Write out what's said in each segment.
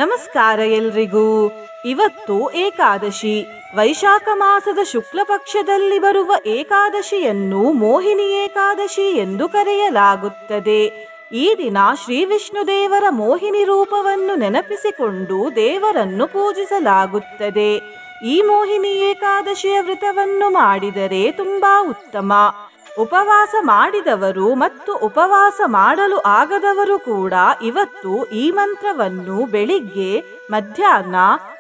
ನಮಸ್ಕಾರ ಎಲ್ರಿಗೂ. ಇವತ್ತು ಏಕಾದಶಿ. ವೈಶಾಖ ಮಾಸದ ಶುಕ್ಲ ಪಕ್ಷದಲ್ಲಿ ಬರುವ ಏಕಾದಶಿಯನ್ನು ಮೋಹಿನಿ ಏಕಾದಶಿ ಎಂದು ಕರೆಯಲಾಗುತ್ತದೆ. ಈ ದಿನ ಶ್ರೀ ವಿಷ್ಣು ದೇವರ ಮೋಹಿನಿ ರೂಪವನ್ನು ನೆನಪಿಸಿಕೊಂಡು ದೇವರನ್ನು ಪೂಜಿಸಲಾಗುತ್ತದೆ. ಈ ಮೋಹಿನಿ ಏಕಾದಶಿಯ ವ್ರತವನ್ನು ಮಾಡಿದರೆ ತುಂಬಾ ಉತ್ತಮ. ಉಪವಾಸ ಮಾಡಿದವರು ಮತ್ತು ಉಪವಾಸ ಮಾಡಲು ಆಗದವರು ಕೂಡ ಇವತ್ತು ಈ ಮಂತ್ರವನ್ನು ಬೆಳಿಗ್ಗೆ, ಮಧ್ಯಾಹ್ನ,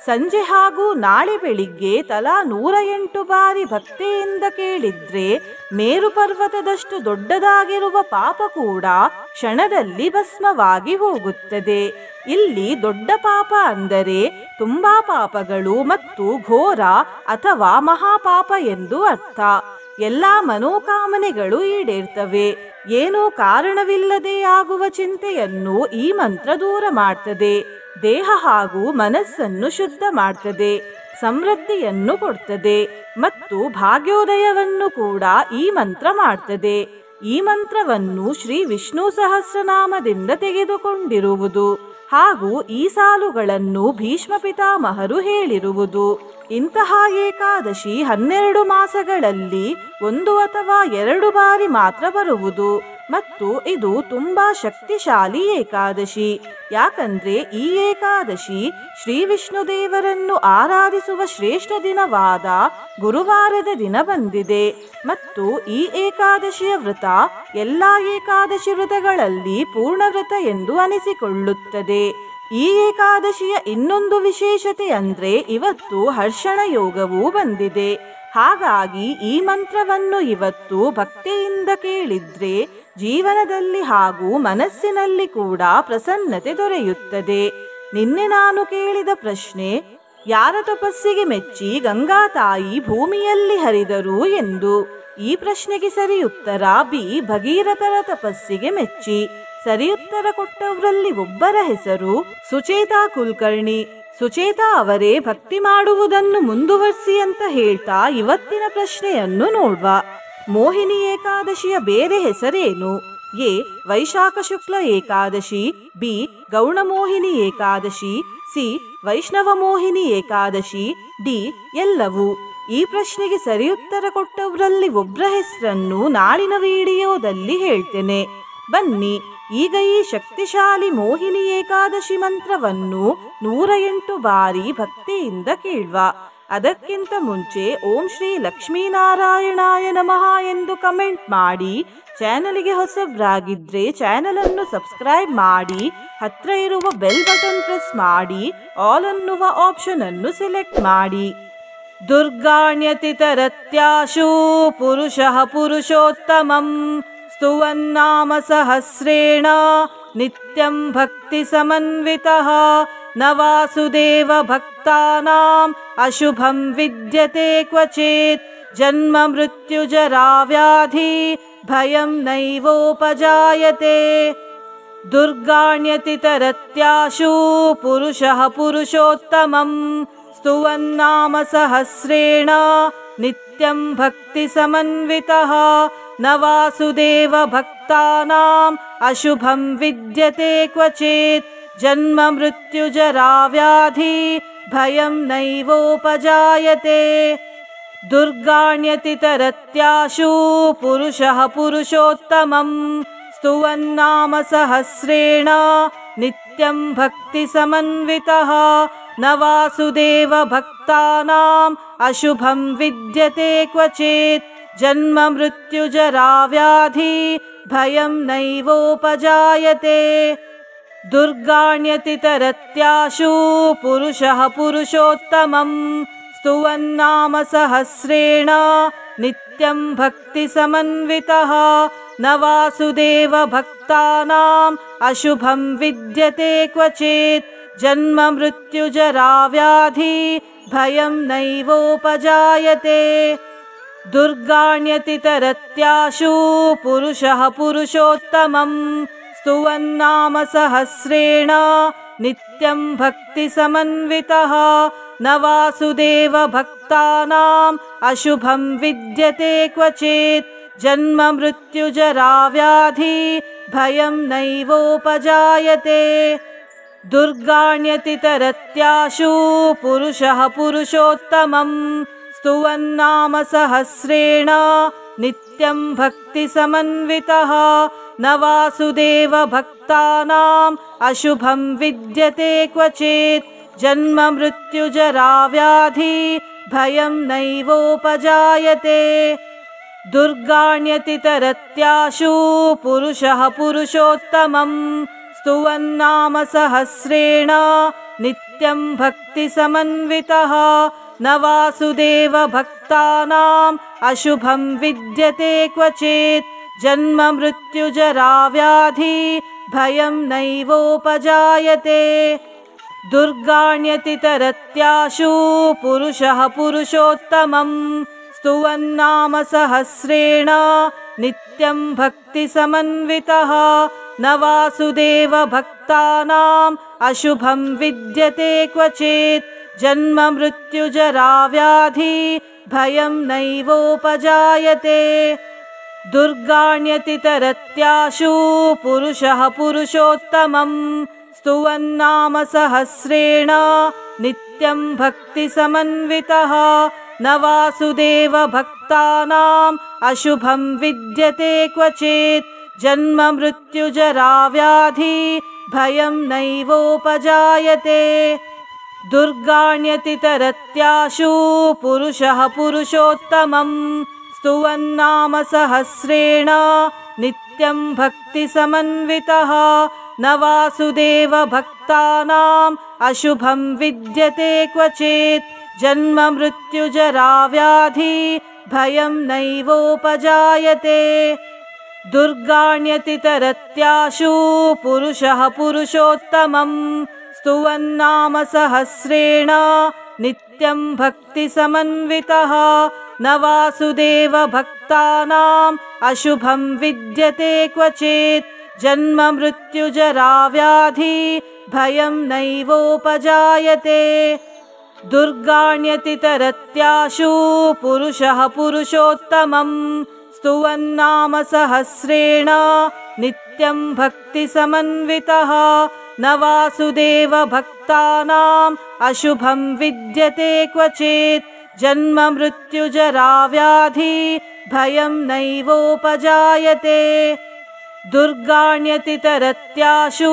ಸಂಜೆ ಹಾಗೂ ನಾಳೆ ಬೆಳಿಗ್ಗೆ ತಲಾ 108 ಬಾರಿ ಭಕ್ತಿಯಿಂದ ಕೇಳಿದ್ರೆ ಮೇರು ಪರ್ವತದಷ್ಟು ದೊಡ್ಡದಾಗಿರುವ ಪಾಪ ಕೂಡ ಕ್ಷಣದಲ್ಲಿ ಭಸ್ಮವಾಗಿ ಹೋಗುತ್ತದೆ. ಇಲ್ಲಿ ದೊಡ್ಡ ಪಾಪ ಅಂದರೆ ತುಂಬಾ ಪಾಪಗಳು ಮತ್ತು ಘೋರ ಅಥವಾ ಮಹಾಪಾಪ ಎಂದು ಅರ್ಥ. ಎಲ್ಲಾ ಮನೋಕಾಮನೆಗಳು ಈಡೇರ್ತವೆ. ಏನೋ ಕಾರಣವಿಲ್ಲದೆ ಆಗುವ ಚಿಂತೆಯನ್ನು ಈ ಮಂತ್ರ ದೂರ ಮಾಡ್ತದೆ. ದೇಹ ಹಾಗೂ ಮನಸ್ಸನ್ನು ಶುದ್ಧ ಮಾಡ್ತದೆ, ಸಮೃದ್ಧಿಯನ್ನು ಕೊಡ್ತದೆ ಮತ್ತು ಭಾಗ್ಯೋದಯವನ್ನು ಕೂಡ ಈ ಮಂತ್ರ ಮಾಡ್ತದೆ. ಈ ಮಂತ್ರವನ್ನು ಶ್ರೀ ವಿಷ್ಣು ಸಹಸ್ರನಾಮದಿಂದ ತೆಗೆದುಕೊಂಡಿರುವುದು ಹಾಗೂ ಈ ಸಾಲುಗಳನ್ನು ಭೀಷ್ಮ ಪಿತಾಮಹರು ಹೇಳಿರುವುದು. ಇಂತಹ ಏಕಾದಶಿ 12 ಮಾಸಗಳಲ್ಲಿ 1 ಅಥವಾ 2 ಬಾರಿ ಮಾತ್ರ ಬರುವುದು ಮತ್ತು ಇದು ತುಂಬಾ ಶಕ್ತಿಶಾಲಿ ಏಕಾದಶಿ. ಯಾಕಂದ್ರೆ ಈ ಏಕಾದಶಿ ಶ್ರೀ ವಿಷ್ಣು ದೇವರನ್ನು ಆರಾಧಿಸುವ ಶ್ರೇಷ್ಠ ದಿನವಾದ ಗುರುವಾರದ ದಿನ ಬಂದಿದೆ ಮತ್ತು ಈ ಏಕಾದಶಿಯ ವ್ರತ ಎಲ್ಲಾ ಏಕಾದಶಿ ವ್ರತಗಳಲ್ಲಿ ಪೂರ್ಣ ವ್ರತ ಎಂದು ಅನಿಸಿಕೊಳ್ಳುತ್ತದೆ. ಈ ಏಕಾದಶಿಯ ಇನ್ನೊಂದು ವಿಶೇಷತೆ ಅಂದ್ರೆ ಇವತ್ತು ಹರ್ಷಣ ಯೋಗವೂ ಬಂದಿದೆ. ಹಾಗಾಗಿ ಈ ಮಂತ್ರವನ್ನು ಇವತ್ತು ಭಕ್ತಿಯಿಂದ ಕೇಳಿದ್ರೆ ಜೀವನದಲ್ಲಿ ಹಾಗೂ ಮನಸ್ಸಿನಲ್ಲಿ ಕೂಡ ಪ್ರಸನ್ನತೆ ದೊರೆಯುತ್ತದೆ. ನಿನ್ನೆ ನಾನು ಕೇಳಿದ ಪ್ರಶ್ನೆ, ಯಾರ ತಪಸ್ಸಿಗೆ ಮೆಚ್ಚಿ ಗಂಗಾ ತಾಯಿ ಭೂಮಿಯಲ್ಲಿ ಹರಿದರು ಎಂದು. ಈ ಪ್ರಶ್ನೆಗೆ ಸರಿ ಉತ್ತರ ಬಿ, ಭಗೀರಥರ ತಪಸ್ಸಿಗೆ ಮೆಚ್ಚಿ. ಸರಿ ಉತ್ತರ ಕೊಟ್ಟವರಲ್ಲಿ ಒಬ್ಬರ ಹೆಸರು ಸುಚೇತಾ ಕುಲಕರ್ಣಿ. ಸುಚೇತಾ ಅವರೇ ಭಕ್ತಿ ಮಾಡುವುದನ್ನು ಮುಂದುವರಿಸಿ ಅಂತ ಹೇಳ್ತಾ ಇವತ್ತಿನ ಪ್ರಶ್ನೆಯನ್ನು ನೋಡುವ. ಮೋಹಿನಿ ಏಕಾದಶಿಯ ಬೇರೆ ಹೆಸರೇನು? ಎ, ವೈಶಾಖ ಶುಕ್ಲ ಏಕಾದಶಿ, ಬಿ, ಗೌಣ ಮೋಹಿನಿ ಏಕಾದಶಿ, ಸಿ, ವೈಷ್ಣವ ಮೋಹಿನಿ ಏಕಾದಶಿ, ಡಿ, ಎಲ್ಲವೂ. ಈ ಪ್ರಶ್ನೆಗೆ ಸರಿ ಉತ್ತರ ಕೊಟ್ಟವರಲ್ಲಿ ಒಬ್ಬರ ಹೆಸರನ್ನು ನಾಳಿನ ವಿಡಿಯೋದಲ್ಲಿ ಹೇಳ್ತೇನೆ. ಬನ್ನಿ ಈಗ ಈ ಶಕ್ತಿಶಾಲಿ ಮೋಹಿನಿ ಏಕಾದಶಿ ಮಂತ್ರವನ್ನು 108 ಬಾರಿ ಭಕ್ತಿಯಿಂದ ಕೇಳುವ. ಅದಕ್ಕಿಂತ ಮುಂಚೆ ಓಂ ಶ್ರೀ ಲಕ್ಷ್ಮೀನಾರಾಯಣಾಯ ನಮಃ ಎಂದು ಕಮೆಂಟ್ ಮಾಡಿ. ಚಾನಲ್ಗೆ ಹೊಸಬ್ರಾಗಿದ್ರೆ ಚಾನಲ್ ಅನ್ನು ಸಬ್ಸ್ಕ್ರೈಬ್ ಮಾಡಿ, ಹತ್ರ ಇರುವ ಬೆಲ್ ಬಟನ್ ಪ್ರೆಸ್ ಮಾಡಿ, ಆಲ್ ಅನ್ನುವ ಆಪ್ಷನ್ ಅನ್ನು ಸೆಲೆಕ್ಟ್ ಮಾಡಿ. ದುರ್ಗಾಣ್ಯತಿತರತ್ಯಾಶು ಪುರುಷಃ ಪುರುಷೋತ್ತಮಂ ಸ್ತುವನ್ನಾಮ ಸಹಸ್ರೇಣ ನಿತ್ಯಂ ಭಕ್ತಿ ಸಮನ್ವಿತಃ ನ ವಾಸುದೇವ ಭಕ್ತಾನಾಂ ಅಶುಭಂ ವಿದ್ಯತೆ ಕ್ವಚಿತ್ ಜನ್ಮ ಮೃತ್ಯು ಜರಾ ವ್ಯಾಧಿ ಭಯಂ ನೈವೋಪಜಾಯತೆ. ದುರ್ಗಾಣ್ಯತಿತರತ್ಯಾಶು ಪುರುಷಃ ಪುರುಷೋತ್ತಮಂ ಸ್ತುವನ್ನಾಮ ಸಹಸ್ರೇಣ ನಿತ್ಯಂ ಭಕ್ತಿ ಸಮನ್ವಿತಃ ನ ವಾಸುದೇವ ಭಕ್ತಾನಾಂ ಅಶುಭಂ ವಿದ್ಯತೆ ಕ್ವಚಿತ್ ಜನ್ಮ ಮೃತ್ಯು ಜರಾ ವ್ಯಾಧಿ ಭಯಂ ನೈವೋಪಜಾಯತೆ. ದುರ್ಗಾಣ್ಯತಿತರತ್ಯಾಶು ಪುರುಷಃ ಪುರುಷೋತ್ತಮಂ ಸ್ತುವನ್ನಾಮ ಸಹಸ್ರೇಣ ನಿತ್ಯಂ ಭಕ್ತಿ ಸಮನ್ವಿತಃ ನ ವಾಸುದೇವ ಭಕ್ತಾನಾಂ ಅಶುಭಂ ವಿದ್ಯತೆ ಕ್ವಚಿತ್ ಜನ್ಮ ಮೃತ್ಯು ಜರಾ ವ್ಯಾಧಿ ಭಯಂ ನೈವೋಪಜಾಯತೆ. ದುರ್ಗಾಣ್ಯತಿತರತ್ಯಾಶು ಪುರುಷಃ ಪುರುಷೋತ್ತಮಂ ಸ್ತುವನ್ನಾಮ ಸಹಸ್ರೇಣ ನಿತ್ಯಂ ಭಕ್ತಿ ಸಮನ್ವಿತಃ ನ ವಾಸುದೇವ ಭಕ್ತಾನಾಂ ಅಶುಭಂ ವಿದ್ಯತೆ ಕ್ವಚಿತ್ ಜನ್ಮ ಮೃತ್ಯು ಜರಾ ವ್ಯಾಧಿ ಭಯಂ ನೈವೋಪಜಾಯತೆ. ದುರ್ಗಾಣ್ಯತಿತರತ್ಯಾಶು ಪುರುಷಃ ಪುರುಷೋತ್ತಮಂ ಸ್ತುವನ್ನಾಮ ಸಹಸ್ರೇಣ ನಿತ್ಯಂ ಭಕ್ತಿ ಸಮನ್ವಿತಃ ನ ವಾಸುದೇವ ಭಕ್ತಾನಾಂ ಅಶುಭಂ ವಿದ್ಯತೆ ಕ್ವಚಿತ್ ಜನ್ಮ ಮೃತ್ಯು ಜರಾ ವ್ಯಾಧಿ ಭಯಂ ನೈವೋಪಜಾಯತೆ. दुर्गाण्यतितरत्याशु पुरुषः पुरुषोत्तमं स्तुवन्नाम सहस्रेण नित्यं भक्तिसमन्वितः न वासुदेव भक्तानाम् अशुभं विद्यते क्वचित् जन्म मृत्युजरा व्याधि भयं नैवोपजायते दुर्गाण्यतितरत्याशु पुरुषः पुरुषोत्तमं स्तुवन्नाम सहस्रेण नित्यं भक्तिसमन्वितः न वासुदेव भक्तानाम् अशुभं विद्यते क्वचित् जन्म मृत्युजरा व्याधि भयं नैवोपजायते दुर्गाण्यतितरत्याशु पुरुषः पुरुषोत्तमं स्तुवन्नाम सहस्रेण नित्यं भक्तिसमन्वितः न वासुदेव भक्तानाम् अशुभं विद्यते क्वचित् जन्म मृत्युजरा व्याधि भयं नैवोपजायते दुर्गाण्यतितरत्याशु पुरुषः पुरुषोत्तमं स्तुवन्नाम सहस्रेण नित्यं भक्तिसमन्वितः न वासुदेव भक्तानाम् अशुभं विद्यते क्वचित् जन्म मृत्युजरा व्याधि भयं नैवोपजायते दुर्गाण्यतितरत्याशु पुरुषः पुरुषोत्तमं स्तुवन्नाम सहस्रेण नित्यं भक्तिसमन्वितः न वासुदेव भक्तानाम् अशुभं विद्यते क्वचित् जन्म मृत्युजरा व्याधि भयं नैवोपजायते दुर्गाण्यतितरत्याशु पुरुषः पुरुषोत्तमं स्तुवन्नाम सहस्रेण नित्यं भक्तिसमन्वितः न वासुदेव भक्तानाम् अशुभं विद्यते क्वचित् जन्म मृत्युजरा व्याधि भयं नैवोपजायते दुर्गाण्यतितरत्याशु पुरुषः पुरुषोत्तमं स्तुवन्नाम सहस्रेण नित्यं भक्तिसमन्वितः न वासुदेव भक्तानाम् अशुभं विद्यते क्वचित् जन्म मृत्युजरा व्याधि भयं नैवोपजायते दुर्गाण्यतितरत्याशु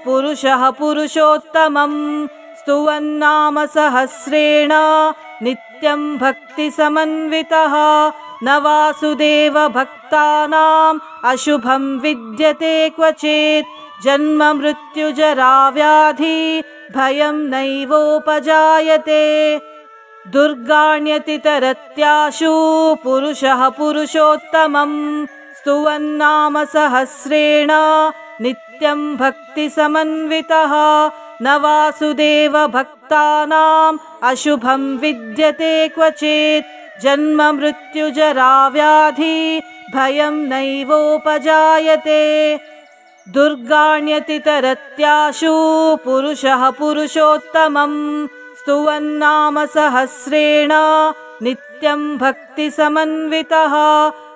पुरुषः पुरुषोत्तमं स्तुवन्नाम सहस्रेण नित्यं भक्तिसमन्वितः न वासुदेव भक्तानाम् अशुभं विद्यते क्वचित् जन्म मृत्युजरा व्याधि भयं नैवोपजायते दुर्गाण्यतितरत्याशु पुरुषः पुरुषोत्तमं स्तुवन्नाम सहस्रेण नित्यं भक्तिसमन्वितः न वासुदेव भक्तानाम् अशुभं विद्यते क्वचित् जन्म मृत्युजरा व्याधि भयं नैवोपजायते दुर्गाण्यतितरत्याशु पुरुषः पुरुषोत्तमं स्तुवन्नाम सहस्रेण नित्यं भक्तिसमन्वितः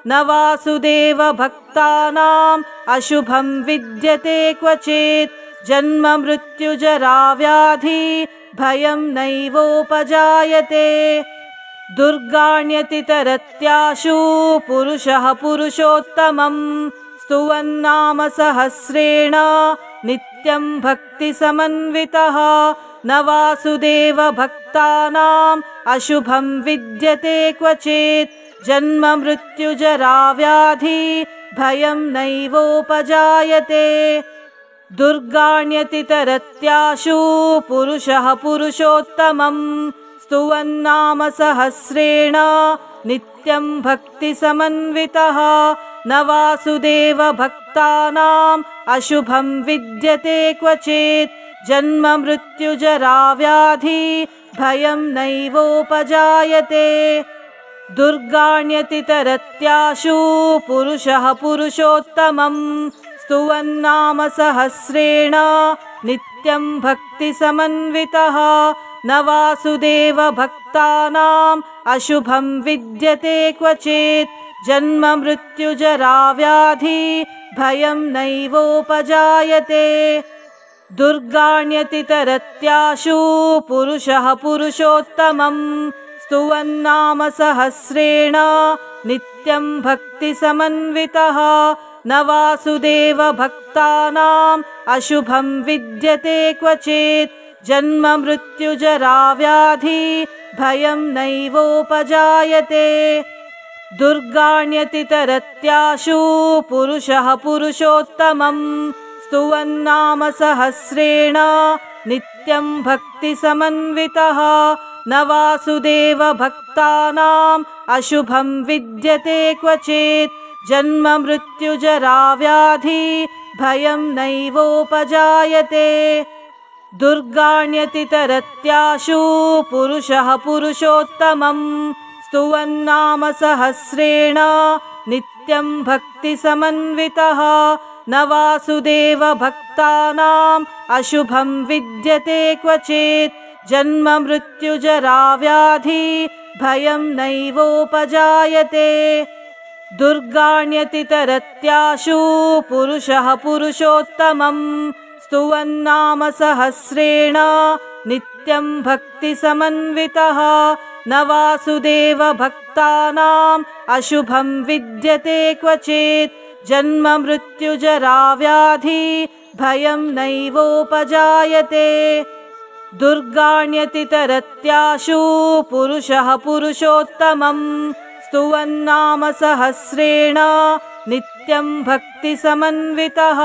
न वासुदेव भक्तानाम् अशुभं विद्यते क्वचित् जन्म मृत्युजरा व्याधि भयं नैवोपजायते दुर्गाण्यतितरत्याशु पुरुषः पुरुषोत्तमं स्तुवन्नाम सहस्रेण नित्यं भक्तिसमन्वितः न वासुदेव भक्तानाम् अशुभं विद्यते क्वचित् जन्म मृत्युजरा व्याधि भयं नैवोपजायते दुर्गाण्यतितरत्याशु पुरुषः पुरुषोत्तमं स्तुवन्नाम सहस्रेण नित्यं भक्तिसमन्वितः न वासुदेव भक्तानाम् अशुभं विद्यते क्वचित् जन्म मृत्युजरा व्याधि भयं नैवोपजायते दुर्गाण्यतितरत्याशु पुरुषः पुरुषोत्तमं स्तुवन्नाम सहस्रेण नित्यं भक्तिसमन्वितः न वासुदेव भक्तानाम् अशुभं विद्यते क्वचित् जन्म मृत्युजरा व्याधि भयं नैवोपजायते दुर्गाण्यतितरत्याशु पुरुषः पुरुषोत्तमं स्तुवन्नाम सहस्रेण नित्यं भक्तिसमन्वितः न वासुदेव भक्तानाम् अशुभं विद्यते क्वचित् जन्म मृत्युजरा व्याधि भयं नैवोपजायते दुर्गाण्यतितरत्याशु पुरुषः पुरुषोत्तमं स्तुवन्नाम सहस्रेण नित्यं भक्तिसमन्वितः न वासुदेव भक्तानाम् अशुभं विद्यते क्वचित् जन्म मृत्युजरा व्याधि भयं नैवोपजायते दुर्गाण्यतितरत्याशु पुरुषः पुरुषोत्तमं स्तुवन्नाम सहस्रेण नित्यं भक्तिसमन्वितः न वासुदेव भक्तानाम् अशुभं विद्यते क्वचित् जन्म मृत्युजरा व्याधि भयं नैवोपजायते दुर्गाण्यतितरत्याशु पुरुषः पुरुषोत्तमं स्तुवन्नाम सहस्रेण नित्यं भक्तिसमन्वितः न वासुदेव भक्तानाम् अशुभं विद्यते क्वचित् जन्म मृत्युजरा व्याधि भयं नैवोपजायते दुर्गाण्यतितरत्याशु पुरुषः पुरुषोत्तमं स्तुवन्नाम सहस्रेण नित्यं भक्तिसमन्वितः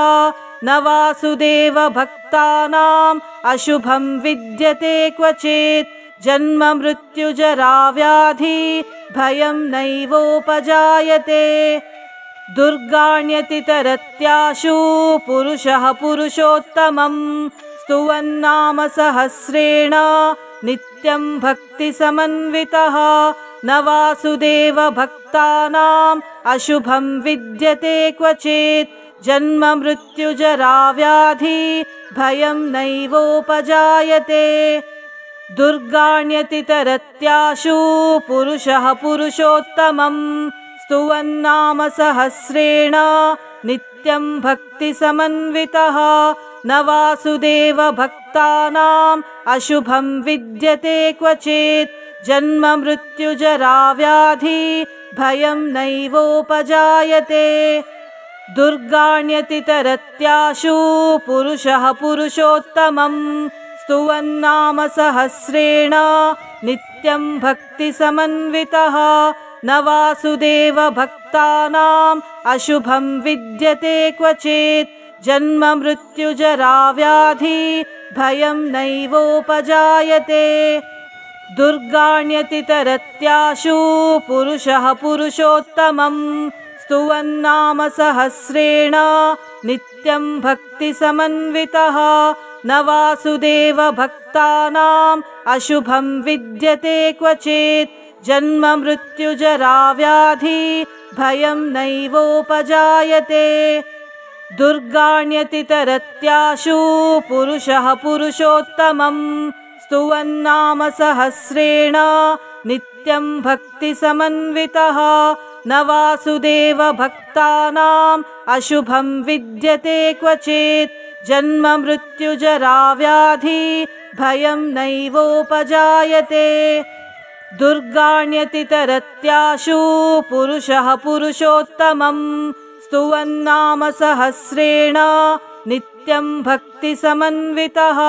न वासुदेव भक्तानाम् अशुभं विद्यते क्वचित् जन्म मृत्युजरा व्याधि भयं नैवोपजायते दुर्गाण्यतितरत्याशु पुरुषः पुरुषोत्तमं स्तुवन्नाम सहस्रेण नित्यं भक्तिसमन्वितः न वासुदेव भक्तानाम् अशुभं विद्यते क्वचित् जन्म मृत्युजरा व्याधि भयं नैवोपजायते दुर्गाण्यतितरत्याशु पुरुषः पुरुषोत्तमं स्तुवन्नाम सहस्रेण नित्यं भक्तिसमन्वितः न वासुदेव भक्तानाम् अशुभं विद्यते क्वचित् जन्म मृत्युजरा व्याधि भयं नैवोपजायते दुर्गाण्यतितरत्याशु पुरुषः पुरुषोत्तमं स्तुवन्नाम सहस्रेण नित्यं भक्तिसमन्वितः न वासुदेव भक्तानाम् अशुभं विद्यते क्वचित् जन्म मृत्युजरा व्याधि भयं नैवोपजायते दुर्गाण्यतितरत्याशु पुरुषः पुरुषोत्तमं स्तुवन्नाम सहस्रेण नित्यं भक्तिसमन्वितः न वासुदेव भक्तानाम् अशुभं विद्यते क्वचित् जन्म मृत्युजरा व्याधि भयं नैवोपजायते दुर्गाण्यतितरत्याशु पुरुषः पुरुषोत्तमं स्तुवन्नाम सहस्रेण नित्यं भक्तिसमन्वितः न वासुदेव भक्तानाम् अशुभं विद्यते क्वचित् जन्म मृत्युजरा व्याधि भयं नैवोपजायते दुर्गाण्यतितरत्याशु पुरुषः पुरुषोत्तमं स्तुवन्नाम सहस्रेण नित्यं भक्तिसमन्वितः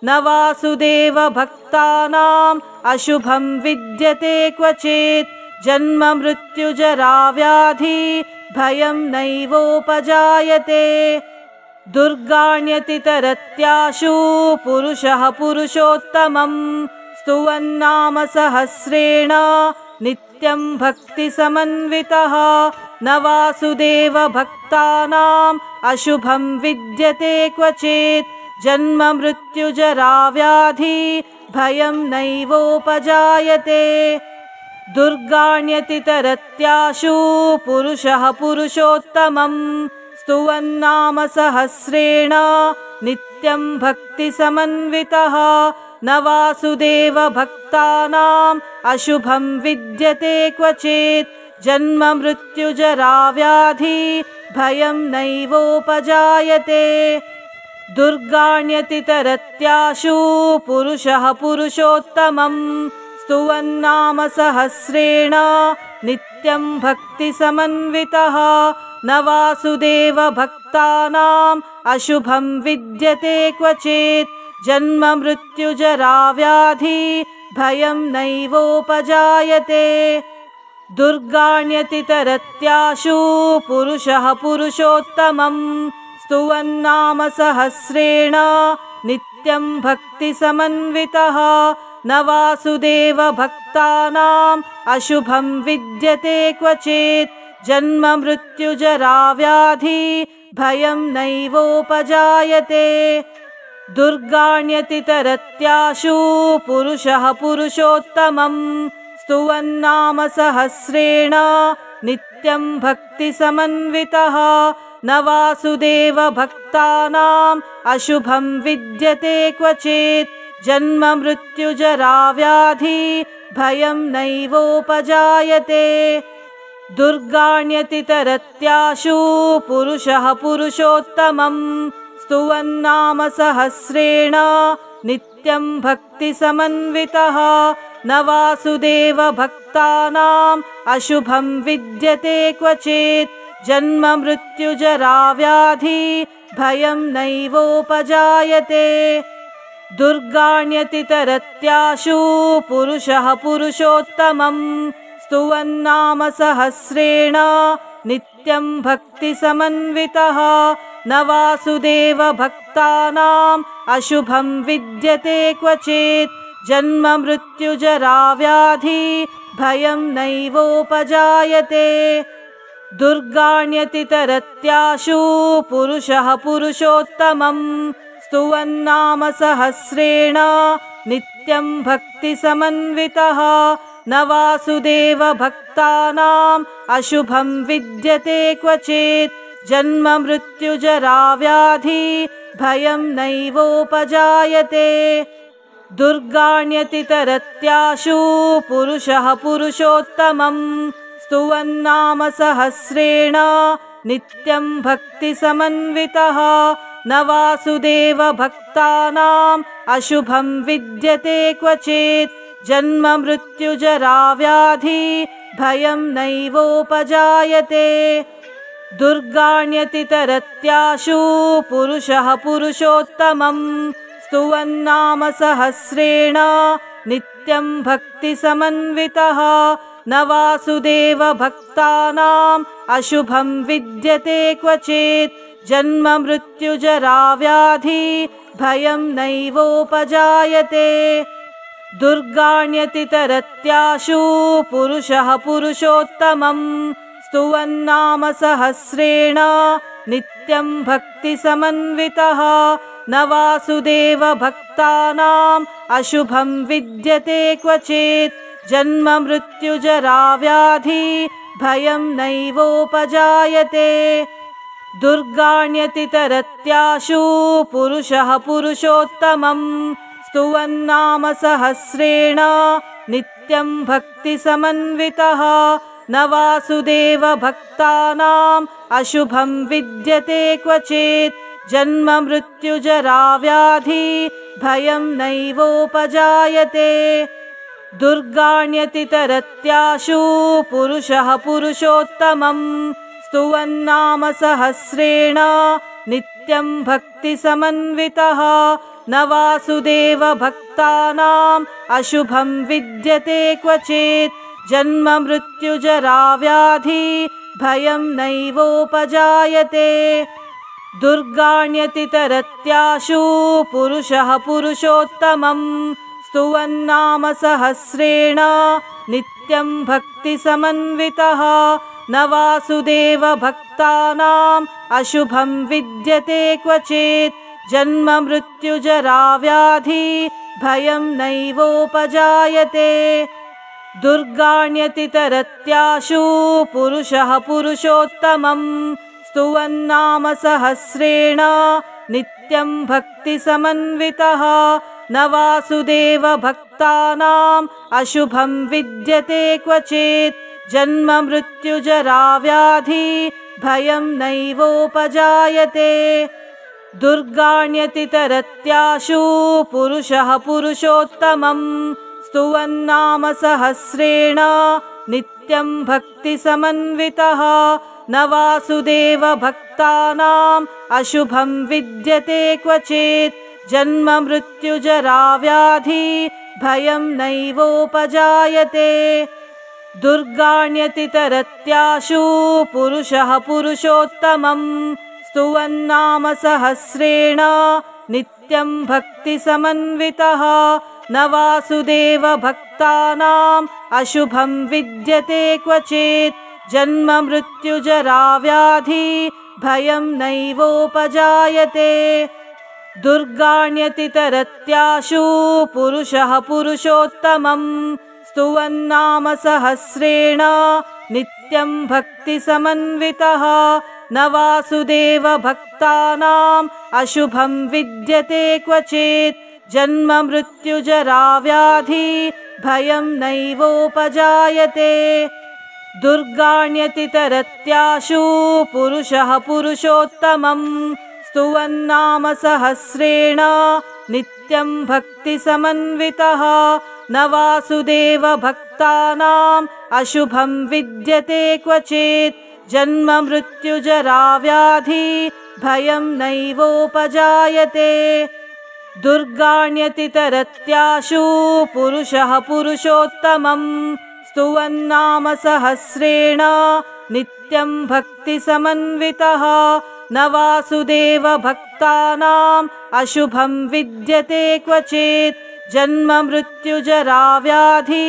न वासुदेव भक्तानाम् अशुभं विद्यते क्वचित् जन्म मृत्युजरा व्याधि भयं नैवोपजायते दुर्गाण्यतितरत्याशु पुरुषः पुरुषोत्तमं स्तुवन्नाम सहस्रेण नित्यं भक्तिसमन्वितः न वासुदेव भक्तानाम् अशुभं विद्यते क्वचित् जन्म मृत्युजरा व्याधि भयं नैवोपजायते दुर्गाण्यतितरत्याशु पुरुषः पुरुषोत्तमं स्तुवन्नाम सहस्रेण नित्यं भक्तिसमन्वितः न वासुदेव भक्तानाम् अशुभं विद्यते क्वचित् जन्म मृत्युजरा व्याधि भयं नैवोपजायते दुर्गाण्यतितरत्याशु पुरुषः पुरुषोत्तमं स्तुवन्नाम सहस्रेण नित्यं भक्तिसमन्वितः न वासुदेव भक्तानाम् अशुभं विद्यते क्वचित् जन्म मृत्युजरा व्याधि भयं नैवोपजायते दुर्गाण्यतितरत्याशु पुरुषः पुरुषोत्तमं स्तुवन्नाम सहस्रेण नित्यं भक्तिसमन्वितः न वासुदेव भक्तानाम् अशुभं विद्यते क्वचित् जन्म मृत्युजरा व्याधि भयं नैवोपजायते दुर्गाण्यतितरत्याशु पुरुषः पुरुषोत्तमं स्तुवन्नाम सहस्रेण नित्यं भक्तिसमन्वितः न वासुदेव भक्तानाम् अशुभं विद्यते क्वचित् जन्म मृत्युजरा व्याधि भयं नैवोपजायते दुर्गाण्यतितरत्याशु पुरुषः पुरुषोत्तमं स्तुवन्नाम सहस्रेण नित्यं भक्तिसमन्वितः न वासुदेव भक्तानाम् अशुभं विद्यते क्वचित् जन्म मृत्युजरा व्याधि भयं नैवोपजायते दुर्गाण्यतितरत्याशु पुरुषः पुरुषोत्तमं स्तुवन्नाम सहस्रेण नित्यं भक्तिसमन्वितः न वासुदेव भक्तानाम् अशुभं विद्यते क्वचित् जन्म मृत्युजरा व्याधि भयं नैवोपजायते दुर्गाण्यतितरत्याशु पुरुषः पुरुषोत्तमं स्तुवन्नाम सहस्रेण नित्यं भक्तिसमन्वितः न वासुदेव भक्तानाम् अशुभं विद्यते क्वचित् जन्म मृत्युजरा व्याधि भयं नैवोपजायते दुर्गाण्यतितरत्याशु पुरुषः पुरुषोत्तमं स्तुवन्नाम सहस्रेण नित्यं भक्तिसमन्वितः न वासुदेव भक्तानाम् अशुभं विद्यते क्वचित् जन्म मृत्युजरा व्याधि भयं नैवोपजायते दुर्गाण्यतितरत्याशु पुरुषः पुरुषोत्तमं स्तुवन्नाम सहस्रेण नित्यं भक्तिसमन्वितः न वासुदेव भक्तानाम् अशुभं विद्यते क्वचित् जन्म मृत्युजरा व्याधि भयं नैवोपजायते दुर्गाण्यतितरत्याशु पुरुषः पुरुषोत्तमं स्तुवन्नाम सहस्रेण नित्यं भक्तिसमन्वितः न वासुदेव भक्तानाम् अशुभं विद्यते क्वचित् जन्म मृत्युजरा व्याधि भयं नैवोपजायते दुर्गाण्यतितरत्याशु पुरुषः पुरुषोत्तमं स्तुवन्नाम सहस्रेण नित्यं भक्तिसमन्वितः न वासुदेव भक्तानाम् अशुभं विद्यते क्वचित् जन्म मृत्युजरा व्याधि भयं नैवोपजायते दुर्गाण्यतितरत्याशु पुरुषः पुरुषोत्तमं स्तुवन्नाम सहस्रेण नित्यं भक्तिसमन्वितः न वासुदेव भक्तानाम् अशुभं विद्यते क्वचित् जन्म मृत्युजरा व्याधि भयं नैवोपजायते दुर्गाण्यतितरत्याशु पुरुषः पुरुषोत्तमं स्तुवन्नाम सहस्रेण नित्यं भक्तिसमन्वितः न वासुदेव भक्तानाम् अशुभं विद्यते क्वचित् जन्म मृत्युजरा व्याधि भयं नैवोपजायते दुर्गाण्यतितरत्याशु पुरुषः पुरुषोत्तमं स्तुवन्नाम सहस्रेण नित्यं भक्तिसमन्वितः न वासुदेव भक्तानाम् अशुभं विद्यते क्वचित् जन्म मृत्युजरा व्याधि भयं नैवोपजायते दुर्गाण्यतितरत्याशु पुरुषः पुरुषोत्तमं स्तुवन्नाम सहस्रेण नित्यं भक्तिसमन्वितः न वासुदेव भक्तानाम् अशुभं विद्यते क्वचित् जन्म मृत्युजराव्याधि भयं नैवोपजायते दुर्गाण्यतितरत्याशु पुरुषः पुरुषोत्तमं स्तुवन्नाम सहस्रेण नित्यं भक्तिसमन्वितः न वासुदेव भक्तानाम् अशुभं विद्यते क्वचित् जन्म मृत्युजराव्याधि भयं नैवोपजायते दुर्गाण्यतितरत्याशु पुरुषः पुरुषोत्तमं स्तुवन्नाम सहस्रेण नित्यं भक्तिसमन्वितः न वासुदेव भक्तानाम् अशुभं विद्यते क्वचित् जन्म मृत्युजराव्याधि भयं नैवोपजायते दुर्गाण्यतितरत्याशु पुरुषः पुरुषोत्तमं स्तुवन्नाम सहस्रेण नित्यं भक्तिसमन्वितः न वासुदेव भक्तानाम् अशुभं विद्यते क्वचित् जन्म मृत्युजराव्याधि भयं नैवोपजायते दुर्गाण्यतितरत्याशु पुरुषः पुरुषोत्तमं स्तुवन्नाम सहस्रेण नित्यं भक्तिसमन्वितः न वासुदेव भक्तानाम् अशुभं विद्यते क्वचित् जन्म मृत्युजराव्याधि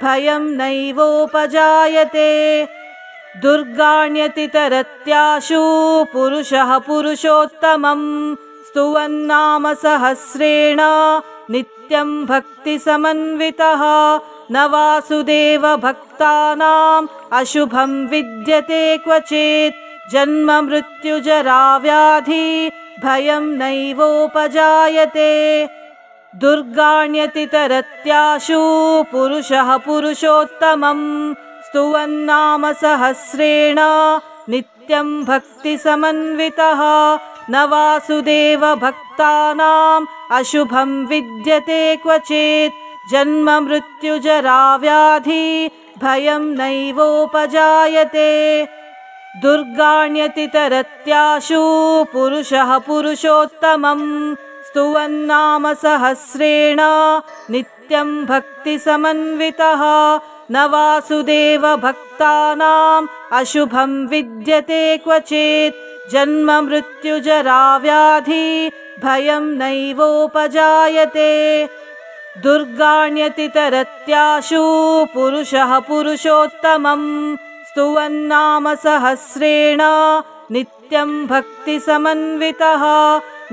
भयं नैवोपजायते दुर्गाण्यतितरत्याशु पुरुषः पुरुषोत्तमं स्तुवन्नाम सहस्रेण नित्यं भक्तिसमन्वितः न वासुदेव भक्तानाम् अशुभं विद्यते क्वचित् जन्म मृत्युजराव्याधि भयं नैवोपजायते दुर्गाण्यतितरत्याशु पुरुषः पुरुषोत्तमं स्तुवन्नाम सहस्रेण नित्यं भक्तिसमन्वितः न वासुदेव भक्तानाम् अशुभं विद्यते क्वचित् जन्म मृत्युजराव्याधि भयं नैवोपजायते दुर्गाण्यतितरत्याशु पुरुषः पुरुषोत्तमं स्तुवन्नाम सहस्रेण नित्यं भक्तिसमन्वितः न वासुदेव भक्तानाम् अशुभं विद्यते क्वचित् जन्म मृत्युजराव्याधि भयं नैवोपजायते दुर्गाण्यतितरत्याशु पुरुषः पुरुषोत्तमं स्तुवन्नाम सहस्रेण नित्यं भक्तिसमन्वितः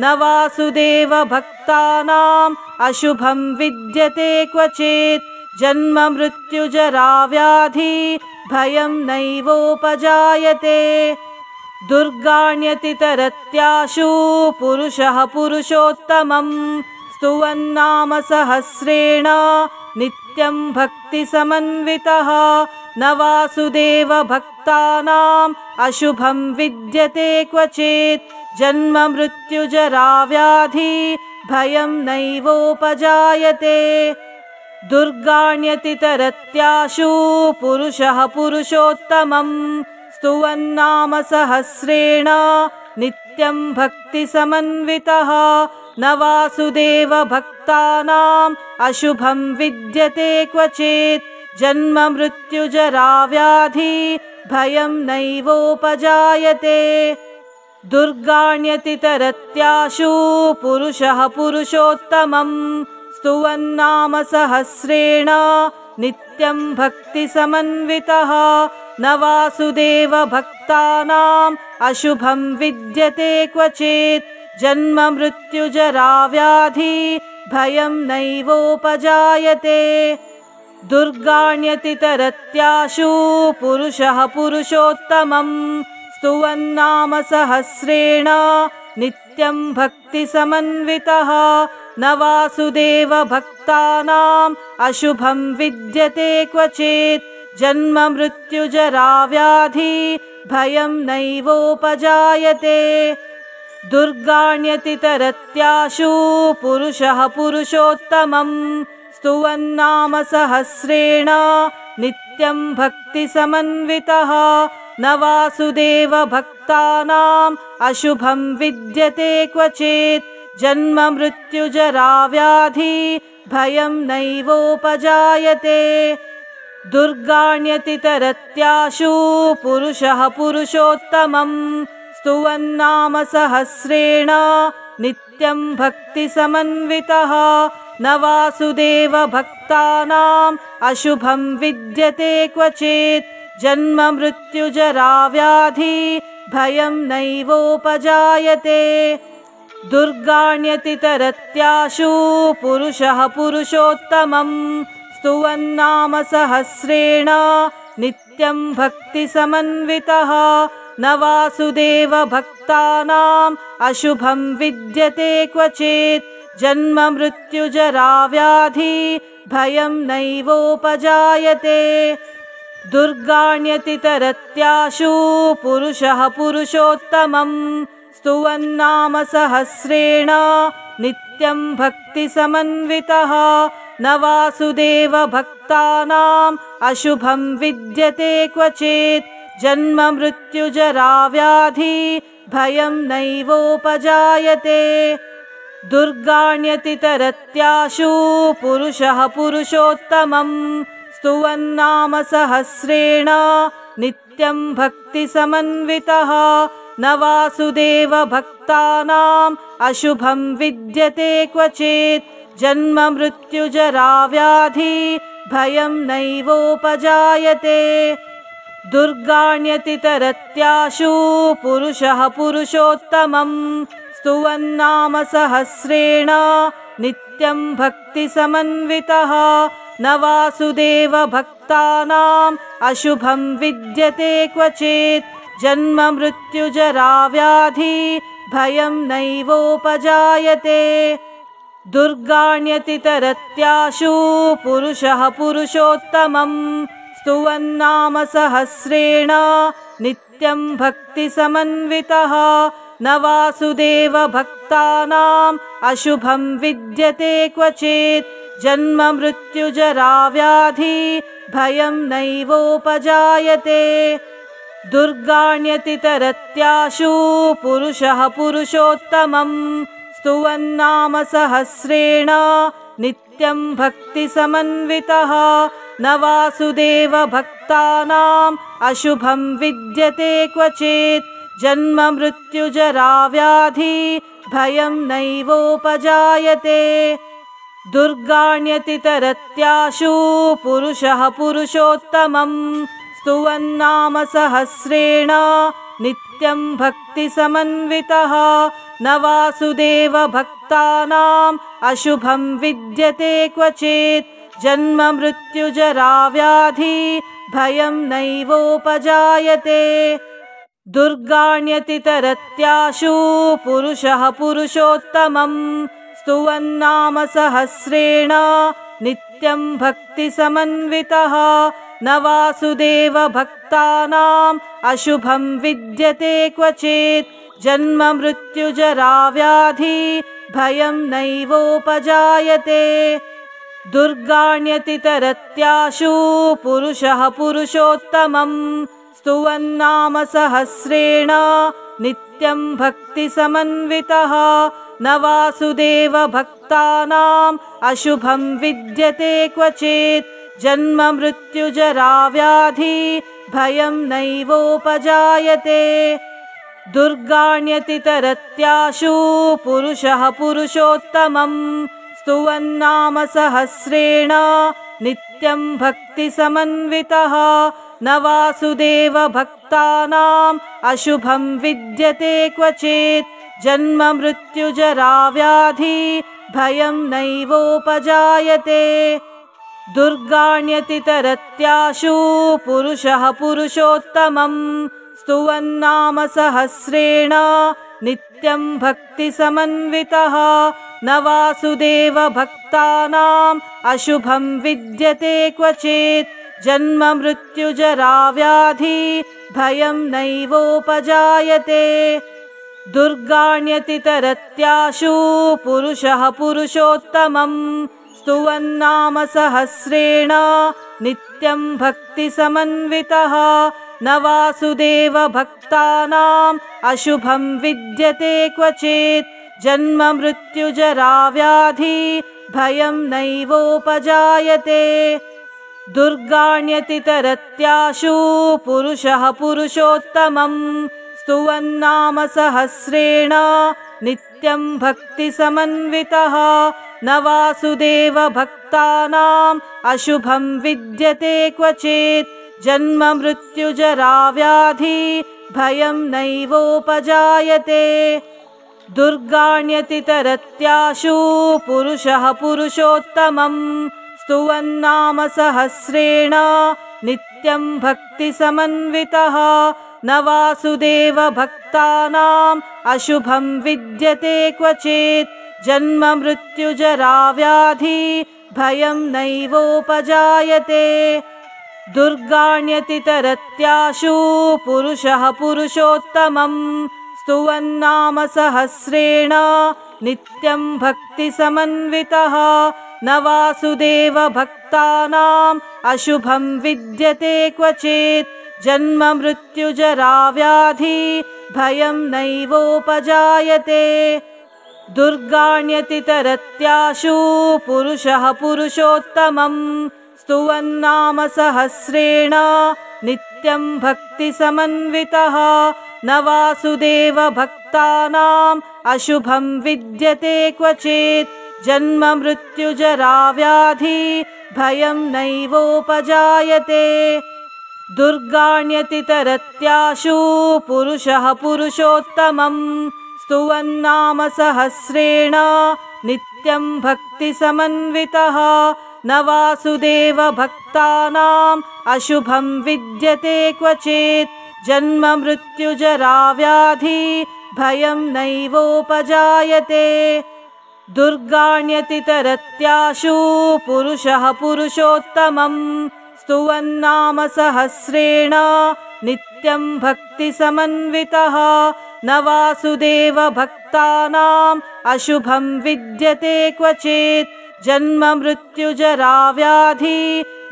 न वासुदेव भक्तानाम् अशुभं विद्यते क्वचित् जन्म मृत्युजराव्याधि भयं नैवोपजायते दुर्गाण्यतितरत्याशु पुरुषः पुरुषोत्तमं स्तुवन्नाम सहस्रेण नित्यं भक्तिसमन्वितः न वासुदेव भक्तानाम् अशुभं विद्यते क्वचित् जन्म मृत्युजराव्याधि भयं नैवोपजायते दुर्गाण्यतितरत्याशु पुरुषः पुरुषोत्तमं स्तुवन्नाम सहस्रेण नित्यं भक्तिसमन्वितः न वासुदेव भक्तानाम् अशुभं विद्यते क्वचित् जन्म मृत्युजराव्याधि भयं नैवोपजायते दुर्गाण्यतितरत्याशु पुरुषः पुरुषोत्तमं स्तुवन्नाम सहस्रेण नित्यं भक्तिसमन्वितः न वासुदेव भक्तानाम् अशुभं विद्यते क्वचित् जन्म मृत्युजराव्याधि भयं नैवोपजायते दुर्गाण्यतितरत्याशु पुरुषः पुरुषोत्तमं स्तुवन्नाम सहस्रेण नित्यं भक्तिसमन्वितः न वासुदेव भक्तानाम् अशुभं विद्यते क्वचित् जन्म मृत्युजराव्याधि भयं नैवोपजायते दुर्गाण्यतितरत्याशु पुरुषः पुरुषोत्तमं स्तुवन्नाम सहस्रेण नित्यं भक्तिसमन्वितः न वासुदेव भक्तानाम् अशुभं विद्यते क्वचित् जन्म मृत्युजरा व्याधि भयं नैवोपजायते दुर्गाण्यतितरत्याशु पुरुषः पुरुषोत्तमं स्तुवन्नाम सहस्रेण नित्यं भक्तिसमन्वितः न वासुदेव भक्तानाम् अशुभं विद्यते क्वचित् जन्म मृत्युजरा व्याधि भयं नैवोपजायते दुर्गाण्यतितरत्याशु पुरुषः पुरुषोत्तमं स्तुवन्नाम सहस्रेण नित्यं भक्तिसमन्वितः न वासुदेव भक्तानाम् अशुभं विद्यते क्वचित् जन्म मृत्युजरा व्याधि भयं नैवोपजायते दुर्गाण्यतितरत्याशु पुरुषः पुरुषोत्तमं स्तुवन्नाम सहस्रेण नित्यं भक्तिसमन्वितः न वासुदेव भक्तानाम् अशुभं विद्यते क्वचित् जन्म मृत्युजरा व्याधि भयं नैवोपजायते दुर्गाण्यतितरत्याशु पुरुषः पुरुषोत्तमं स्तुवन्नाम सहस्रेण नित्यं भक्तिसमन्वितः न वासुदेव भक्तानाम् अशुभं विद्यते क्वचित् जन्म मृत्युजरा व्याधि भयं नैवोपजायते दुर्गाण्यतितरत्याशु पुरुषः पुरुषोत्तमं स्तुवन्नाम सहस्रेण नित्यं भक्तिसमन्वितः न वासुदेव भक्तानाम् अशुभं विद्यते क्वचित् जन्म मृत्युजरा व्याधि भयं नैवोपजायते दुर्गाण्यतितरत्याशु पुरुषः पुरुषोत्तमं स्तुवन्नाम सहस्रेण नित्यं भक्तिसमन्वितः न वासुदेव भक्तानाम् अशुभं विद्यते क्वचित् जन्म मृत्युजरा व्याधि भयं नैवोपजायते दुर्गाण्यतितरत्याशु पुरुषः पुरुषोत्तमं स्तुवन्नाम सहस्रेण नित्यं भक्तिसमन्वितः न वासुदेव भक्तानाम् अशुभं विद्यते क्वचित् जन्म मृत्युजरा व्याधि भयं नैवोपजायते दुर्गाण्यतितरत्याशु पुरुषः पुरुषोत्तमं स्तुवन्नाम सहस्रेण नित्यं भक्तिसमन्वितः न वासुदेव भक्तानाम् अशुभं विद्यते क्वचित् जन्म मृत्युजरा व्याधि भयं नैवोपजायते दुर्गाण्यतितरत्याशु पुरुषः पुरुषोत्तमं स्तुवन्नाम सहस्रेण नित्यं भक्तिसमन्वितः न वासुदेव भक्तानाम् अशुभं विद्यते क्वचित् जन्म मृत्युजरा व्याधि भयं नैवोपजायते दुर्गाण्यतितरत्याशु पुरुषः पुरुषोत्तमं स्तुवन्नाम सहस्रेण नित्यं भक्तिसमन्वितः न वासुदेव भक्तानाम् अशुभं विद्यते क्वचित् जन्म मृत्युजरा व्याधि भयं नैवोपजायते दुर्गाण्यतितरत्याशु पुरुषः पुरुषोत्तमं स्तुवन्नाम सहस्रेण नित्यं भक्तिसमन्वितः न वासुदेव भक्तानाम् अशुभं विद्यते क्वचित् जन्म मृत्युजरा व्याधि भयं नैवोपजायते दुर्गाण्यतितरत्याशु पुरुषः पुरुषोत्तमं स्तुवन्नाम सहस्रेण नित्यं भक्तिसमन्वितः न वासुदेव भक्तानाम् अशुभं विद्यते क्वचित् जन्म मृत्युजरा व्याधि भयं नैवोपजायते दुर्गाण्यतितरत्याशु पुरुषः पुरुषोत्तमं स्तुवन्नाम सहस्रेण नित्यं भक्तिसमन्वितः न वासुदेव भक्तानाम् अशुभं विद्यते क्वचित् जन्म मृत्युजरा व्याधि भयं नैवोपजायते दुर्गाण्यतितरत्याशु पुरुषः पुरुषोत्तमं स्तुवन्नाम सहस्रेण नित्यं भक्तिसमन्वितः न वासुदेव भक्तानाम् अशुभं विद्यते क्वचित् जन्म मृत्युजरा व्याधि भयं नैवोपजायते दुर्गाण्यतितरत्याशु पुरुषः पुरुषोत्तमं स्तुवन्नाम सहस्रेण नित्यं भक्तिसमन्वितः न वासुदेव भक्तानाम् अशुभं विद्यते क्वचित् जन्म मृत्युजरा व्याधि भयं नैवोपजायते दुर्गाण्यतितरत्याशु पुरुषः पुरुषोत्तमं स्तुवन्नाम सहस्रेण नित्यं भक्तिसमन्वितः न वासुदेव भक्तानाम् अशुभं विद्यते क्वचित् जन्म मृत्युजरा व्याधि भयं नैवोपजायते दुर्गाण्यतितरत्याशु पुरुषः पुरुषोत्तमं स्तुवन्नाम सहस्रेण नित्यं भक्तिसमन्वितः न वासुदेव भक्तानाम् अशुभं विद्यते क्वचित् जन्म मृत्युजरा व्याधि भयं नैवोपजायते दुर्गाण्यतितरत्याशु पुरुषः पुरुषोत्तमं स्तुवन्नाम सहस्रेण नित्यं भक्तिसमन्वितः न वासुदेव भक्तानाम् अशुभं विद्यते क्वचित् जन्म मृत्युजरा व्याधि भयं नैवोपजायते दुर्गाण्यतितरत्याशु पुरुषः पुरुषोत्तमं स्तुवन्नाम सहस्रेण नित्यं भक्तिसमन्वितः न वासुदेव भक्तानाम् अशुभं विद्यते क्वचित् जन्म मृत्युजरा व्याधि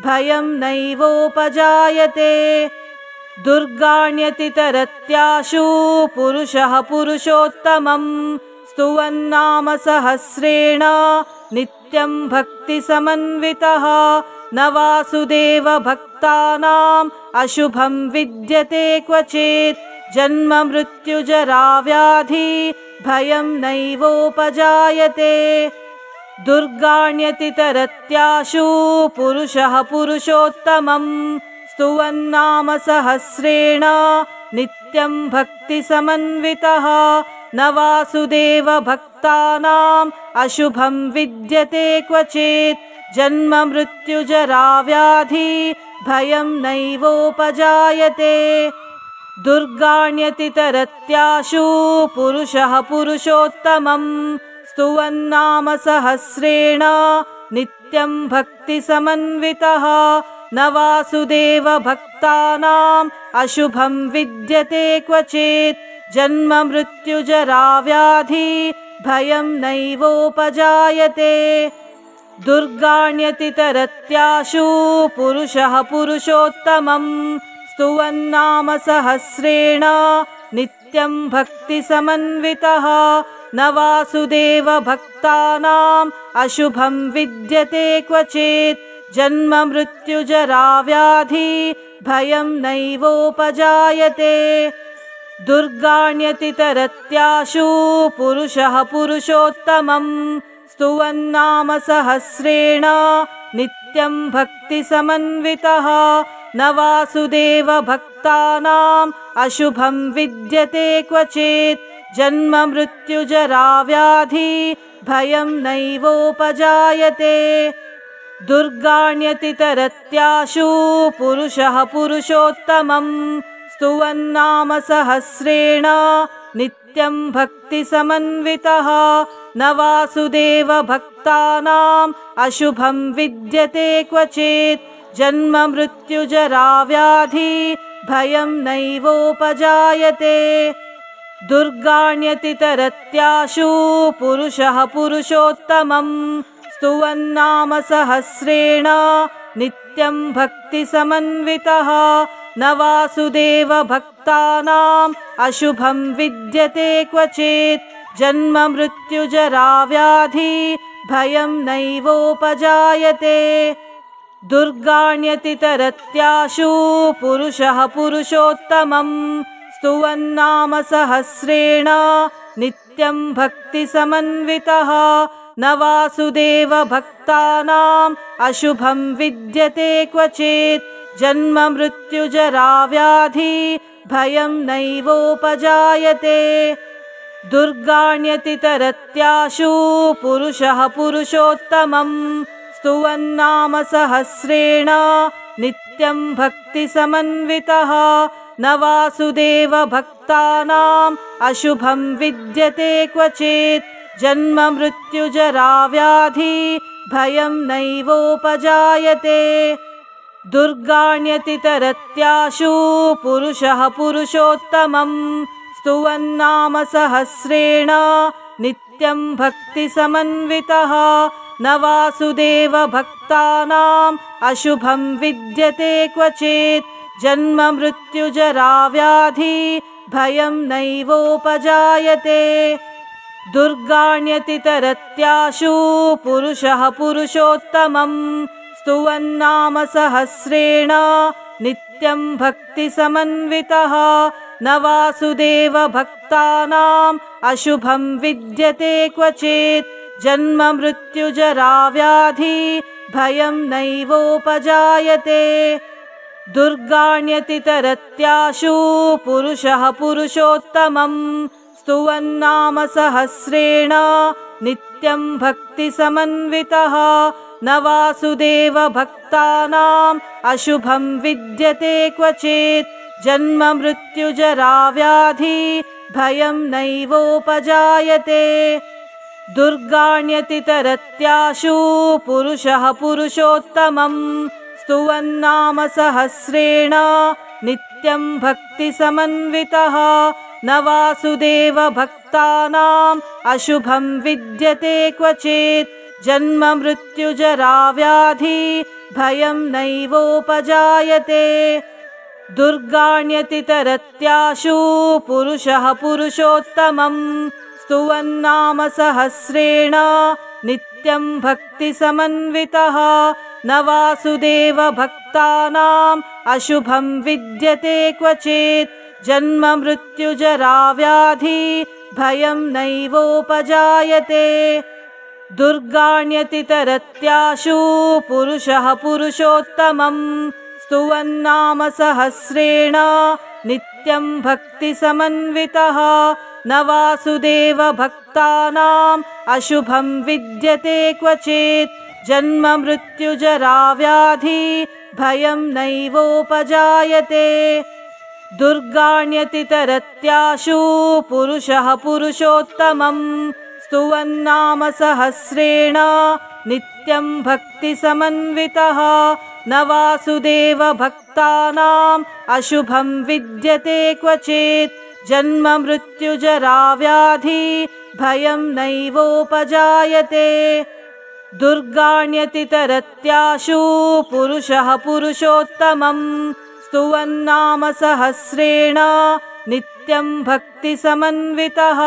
भयं नैवोपजायते दुर्गाण्यतितरत्याशु पुरुषः पुरुषोत्तमं स्तुवन्नाम सहस्रेण नित्यं भक्तिसमन्वितः न वासुदेव भक्तानाम् अशुभं विद्यते क्वचित् जन्म मृत्युजरा व्याधि भयं नैवोपजायते दुर्गाण्यतितरत्याशु पुरुषः पुरुषोत्तमं स्तुवन्नाम सहस्रेण नित्यं भक्तिसमन्वितः न वासुदेव भक्तानाम् अशुभं विद्यते क्वचित् जन्म मृत्युजरा व्याधि भयं नैवोपजायते दुर्गाण्यतितरत्याशु पुरुषः पुरुषोत्तमं स्तुवन्नाम सहस्रेण नित्यं भक्तिसमन्वितः न वासुदेव भक्तानाम् अशुभं विद्यते क्वचित् जन्म मृत्युजरा व्याधि भयं नैवोपजायते दुर्गाण्यतितरत्याशु पुरुषः पुरुषोत्तमं स्तुवन्नाम सहस्रेण नित्यं भक्तिसमन्वितः न वासुदेव भक्तानाम् अशुभं विद्यते क्वचित् जन्म मृत्युजरा व्याधि भयं नैवोपजायते दुर्गाण्यतितरत्याशु पुरुषः पुरुषोत्तमं स्तुवन्नाम सहस्रेण नित्यं भक्तिसमन्वितः न वासुदेव भक्तानाम् अशुभं विद्यते क्वचित् जन्म मृत्युजरा व्याधि भयं नैवोपजायते दुर्गाण्यतितरत्याशु पुरुषः पुरुषोत्तमं स्तुवन्नाम सहस्रेण नित्यं भक्तिसमन्वितः न वासुदेव भक्तानाम् अशुभं विद्यते क्वचित् जन्म मृत्युजरा व्याधि भयं नैवोपजायते दुर्गाण्यतितरत्याशु पुरुषः पुरुषोत्तमं स्तुवन्नाम सहस्रेण नित्यं भक्तिसमन्वितः न वासुदेव भक्तानाम् अशुभं विद्यते क्वचित् जन्म मृत्युजरा व्याधि भयं नैवोपजायते दुर्गाण्यतितरत्याशु पुरुषः पुरुषोत्तमं स्तुवन्नाम सहस्रेण नित्यं भक्तिसमन्वितः न वासुदेव भक्तानाम् अशुभं विद्यते क्वचित् जन्म मृत्युजरा व्याधि भयं नैवोपजायते दुर्गाण्यतितरत्याशु पुरुषः पुरुषोत्तमं स्तुवन्नाम सहस्रेण नित्यं भक्तिसमन्वितः न वासुदेव भक्तानाम् अशुभं विद्यते क्वचित् जन्म मृत्युजरा व्याधि भयं नैवोपजायते दुर्गाण्यतितरत्याशु पुरुषः पुरुषोत्तमं स्तुवन्नाम सहस्रेण नित्यं भक्तिसमन्वितः न वासुदेव भक्तानाम् अशुभं विद्यते क्वचित् जन्म मृत्युजरा व्याधि भयं नैवोपजायते दुर्गाण्यतितरत्याशु पुरुषः पुरुषोत्तमं स्तुवन्नाम सहस्रेण नित्यं भक्तिसमन्वितः न वासुदेव भक्तानाम् अशुभं विद्यते क्वचित् जन्म मृत्युजरा व्याधि भयं नैवोपजायते दुर्गाण्यतितरत्याशु पुरुषः पुरुषोत्तमं स्तुवन्नाम सहस्रेण नित्यं भक्तिसमन्वितः न वासुदेव भक्तानाम् अशुभं विद्यते क्वचित् जन्म मृत्युजरा व्याधि भयं नैवोपजायते दुर्गाण्यतितरत्याशु पुरुषः पुरुषोत्तमं स्तुवन्नाम सहस्रेण नित्यं भक्तिसमन्वितः न वासुदेव भक्तानाम् अशुभं विद्यते क्वचित् जन्म मृत्युजरा व्याधि भयं नैवोपजायते दुर्गाण्यतितरत्याशु पुरुषः पुरुषोत्तमं स्तुवन्नाम सहस्रेण नित्यं भक्तिसमन्वितः न वासुदेव भक्तानाम् अशुभं विद्यते क्वचित् जन्म मृत्युजरा व्याधि भयं नैवोपजायते दुर्गाण्यतितरत्याशु पुरुषः पुरुषोत्तमं स्तुवन्नाम सहस्रेण नित्यं भक्तिसमन्वितः न वासुदेव भक्तानाम् अशुभं विद्यते क्वचित् जन्म मृत्युजरा व्याधि भयं नैवोपजायते दुर्गाण्यतितरत्याशु पुरुषः पुरुषोत्तमं स्तुवन्नाम सहस्रेण नित्यं भक्तिसमन्वितः न वासुदेव भक्तानाम् अशुभं विद्यते क्वचित् जन्म मृत्युजरा व्याधि भयं नैवोपजायते दुर्गाण्यतितरत्याशु पुरुषः पुरुषोत्तमं स्तुवन्नाम सहस्रेण नित्यं भक्तिसमन्वितः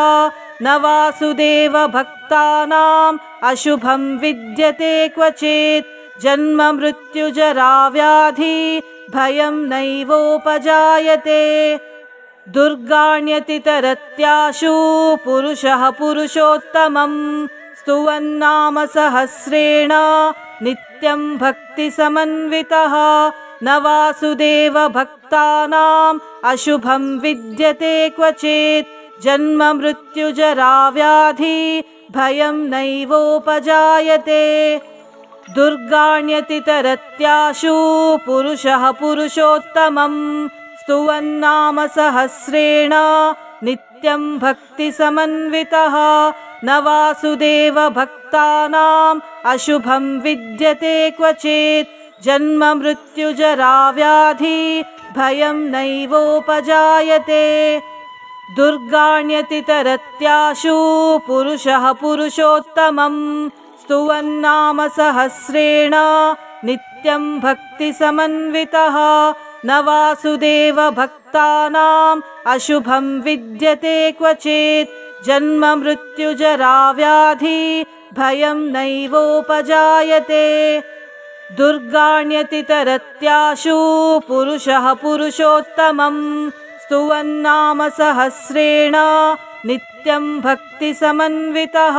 न वासुदेव भक्तानाम् अशुभं विद्यते क्वचित् जन्म मृत्युजरा व्याधि भयं नैवोपजायते दुर्गाण्यतितरत्याशु पुरुषः पुरुषोत्तमं स्तुवन्नाम सहस्रेण नित्यं भक्तिसमन्वितः न वासुदेव भक्तानाम् अशुभं विद्यते क्वचित् जन्म मृत्युजरा व्याधि भयं नैवोपजायते दुर्गाण्यतितरत्याशु पुरुषः पुरुषोत्तमं स्तुवन्नाम सहस्रेण नित्यं भक्तिसमन्वितः न वासुदेव भक्तानाम् अशुभं विद्यते क्वचित् जन्म मृत्युजरा व्याधि भयं नैवोपजायते दुर्गाण्यतितरत्याशु पुरुषः पुरुषोत्तमं स्तुवन्नाम सहस्रेण नित्यं भक्तिसमन्वितः न वासुदेव भक्तानाम् अशुभं विद्यते क्वचित् जन्म मृत्युजरा व्याधि भयं नैवोपजायते दुर्गाण्यतितरत्याशु पुरुषः पुरुषोत्तमं स्तुवन्नाम सहस्रेण नित्यं भक्तिसमन्वितः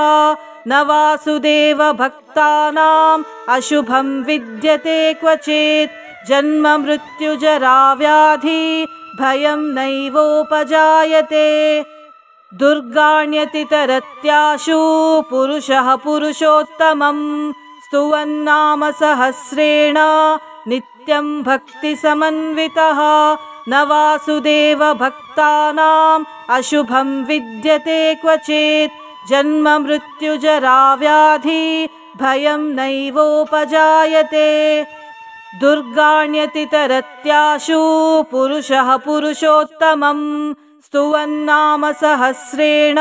न वासुदेव भक्तानाम् अशुभं विद्यते क्वचित् जन्म मृत्युजरा व्याधि भयं नैवोपजायते दुर्गाण्यतितरत्याशु पुरुषः पुरुषोत्तमं स्तुवन्नाम सहस्रेण नित्यं भक्तिसमन्वितः न वासुदेव भक्तानाम् अशुभं विद्यते क्वचित् जन्म मृत्युजरा व्याधि भयं नैवोपजायते दुर्गाण्यतितरत्याशु पुरुषः पुरुषोत्तमं स्तुवन्नाम सहस्रेण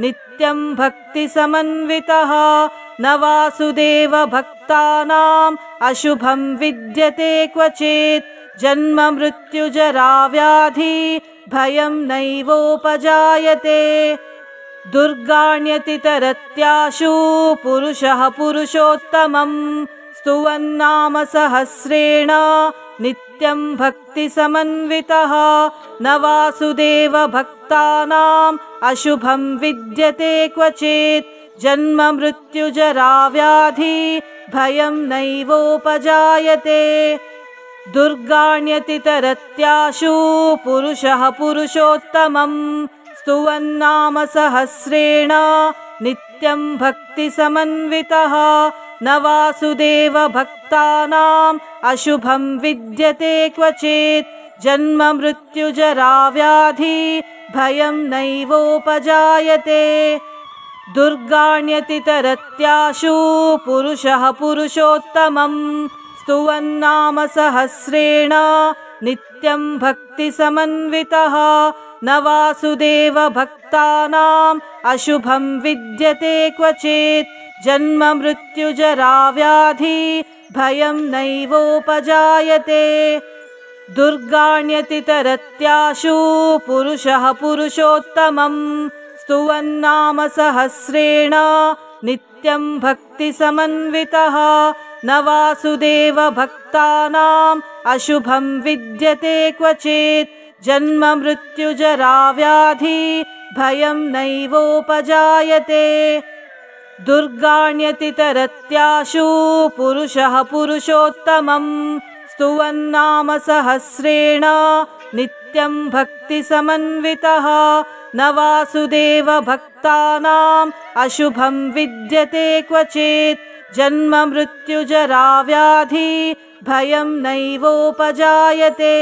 नित्यं भक्तिसमन्वितः न वासुदेव भक्तानाम् अशुभं विद्यते क्वचित् जन्म मृत्युजरा व्याधि भयं नैवोपजायते दुर्गाण्यतितरत्याशु पुरुषः पुरुषोत्तमं स्तुवन्नाम सहस्रेण नित्यं भक्तिसमन्वितः न वासुदेव भक्तानाम् अशुभं विद्यते क्वचित् जन्म मृत्युजरा व्याधि भयं नैवोपजायते दुर्गाण्यतितरत्याशु पुरुषः पुरुषोत्तमं स्तुवन्नाम सहस्रेण नित्यं भक्तिसमन्वितः न वासुदेव भक्तानाम् अशुभं विद्यते क्वचित् जन्म मृत्युजरा व्याधि भयं नैवोपजायते दुर्गाण्यतितरत्याशु पुरुषः पुरुषोत्तमं स्तुवन्नाम सहस्रेण नित्यं भक्तिसमन्वितः न वासुदेव भक्तानाम् अशुभं विद्यते क्वचित् जन्म मृत्युजरा व्याधि भयं नैवोपजायते दुर्गाण्यतितरत्याशु पुरुषः पुरुषोत्तमं स्तुवन्नाम सहस्रेण नित्यं भक्तिसमन्वितः न वासुदेव भक्तानाम् अशुभं विद्यते क्वचित् जन्म मृत्युजरा व्याधि भयं नैवोपजायते दुर्गाण्यतितरत्याशु पुरुषः पुरुषोत्तमं स्तुवन्नाम सहस्रेण नित्यं भक्तिसमन्वितः न वासुदेव भक्तानाम् अशुभं विद्यते क्वचित् जन्म मृत्युजरा व्याधि भयं नैवोपजायते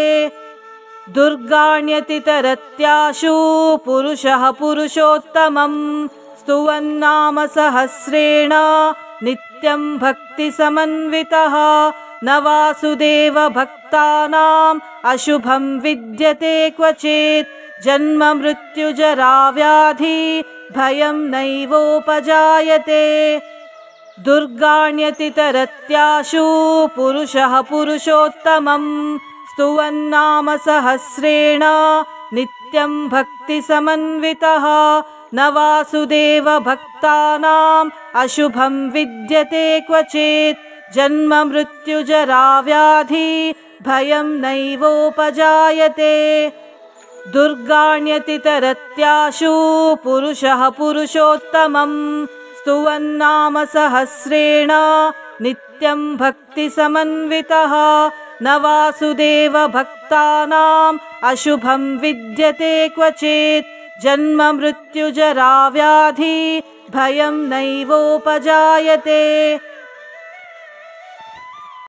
दुर्गाण्यतितरत्याशु पुरुषः पुरुषोत्तमं स्तुवन्नाम सहस्रेण नित्यं भक्तिसमन्वितः न वासुदेव भक्तानाम् अशुभं विद्यते क्वचित् जन्म मृत्युजरा व्याधि भयं नैवोपजायते दुर्गाण्यतितरत्याशु पुरुषः पुरुषोत्तमं स्तुवन्नाम सहस्रेण नित्यं भक्तिसमन्वितः न वासुदेव भक्तानाम् अशुभं विद्यते क्वचित् जन्म मृत्युजरा व्याधि भयं नैवोपजायते दुर्गाण्यतितरत्याशु पुरुषः पुरुषोत्तमं स्तुवन्नाम सहस्रेण नित्यं भक्तिसमन्वितः न वासुदेव भक्तानाम् अशुभं विद्यते क्वचित् जन्म मृत्युजरा व्याधि भयं नैवोपजायते।